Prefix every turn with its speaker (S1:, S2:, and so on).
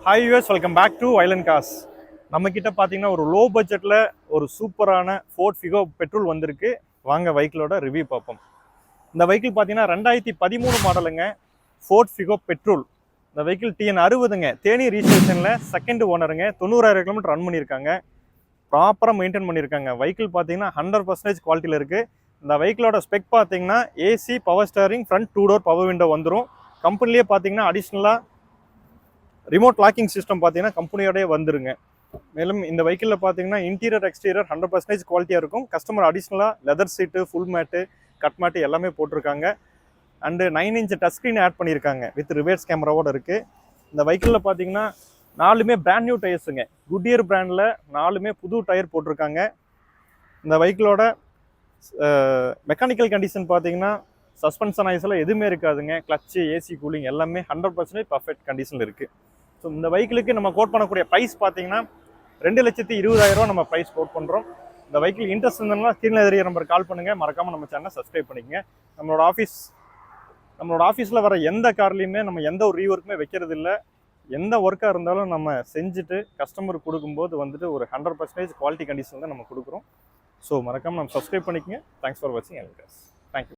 S1: Hi US, welcome back to வைலன் காஸ். நம்மக்கிட்ட பார்த்தீங்கன்னா ஒரு லோ பட்ஜெட்டில் ஒரு சூப்பரான ஃபோர்ட் ஃபிகோ பெட்ரோல் வந்திருக்கு. வாங்க வெஹிக்கிளோட ரிவ்யூ பார்ப்போம். இந்த வெஹிக்கிள் பார்த்தீங்கன்னா 2013 மாடலுங்க, ஃபோர்ட் ஃபிகோ பெட்ரோல். இந்த வெஹிக்கிள் TN60ங்க, தேனி ரீஸ்டேஷனில் செகண்ட் ஓனருங்க. 90,000 கிலோமீட்டர் ரன் பண்ணியிருக்காங்க. ப்ராப்பராக மெயின்டைன் பண்ணியிருக்காங்க. வெஹிக்கிள் பார்த்தீங்கன்னா 100% குவாலிட்டியில் இருக்குது. இந்த வெஹிக்கிளோட ஸ்பெக் பார்த்தீங்கன்னா AC, power steering, front 2 door power window வந்துடும். கம்பெனிலேயே பார்த்தீங்கன்னா அடிஷ்னலாக ரிமோட் லாக்கிங் சிஸ்டம் பார்த்தீங்கன்னா கம்பெனியோடய வந்துருங்க. மேலும் இந்த வெஹிக்கிளில் பார்த்தீங்கன்னா இன்டீரியர் எக்ஸ்டீரியர் 100% குவாலிட்டியாக இருக்கும். கஸ்டமர் அடிஷ்னலாக leather seat, full mat, cut mat எல்லாமே போட்டிருக்காங்க. And 9 inch touch screen add பண்ணியிருக்காங்க வித் ரிவர்ஸ் கேமராவோடு இருக்குது. இந்த வெஹிக்கிளில் பார்த்தீங்கன்னா 4மே பிராண்ட் நியூ டயர்ஸுங்க. குட்இயர் பிராண்டில் 4மே புது டயர் போட்டிருக்காங்க. இந்த வெஹிக்கிளோட மெக்கானிக்கல் கண்டிஷன் பார்த்தீங்கன்னா சஸ்பென்ஷன் ஐஸில் எதுவுமே இருக்காதுங்க. கிளச்சு, ஏசி, கூலிங் எல்லாமே 100% பர்ஃபெக்ட் கண்டிஷனில் இருக்குது. ஸோ இந்த வெஹிக்கிளுக்கு நம்ம கோட் பண்ணக்கூடிய ப்ரைஸ் பார்த்தீங்கன்னா 2,20,000 நம்ம ப்ரைஸ் கோட் பண்ணுறோம். இந்த வெஹிக்கிள் இன்ட்ரெஸ்ட் இருந்ததுன்னா ஸ்க்ரீனில் தெரிய நம்பர் கால் பண்ணுங்கள். மறக்காமல் நம்ம சேனலை சப்ஸ்கிரைப் பண்ணிக்கங்க. நம்மளோட ஆஃபீஸில் வர எந்த கார்லையுமே நம்ம எந்த ஒரு ரீஒர்க்குமே வைக்கிறது இல்லை. எந்த ஒர்க்காக இருந்தாலும் நம்ம செஞ்சுட்டு கஸ்டமருக்கு கொடுக்கும்போது வந்துட்டு ஒரு 100% குவாலிட்டி கண்டிஷன் தான் நம்ம கொடுக்குறோம். ஸோ மறக்காமல் நம்ம சப்ஸ்கிரைப் பண்ணிக்கங்க. தேங்க்ஸ் ஃபார் வாட்சிங். தேங்க்யூ.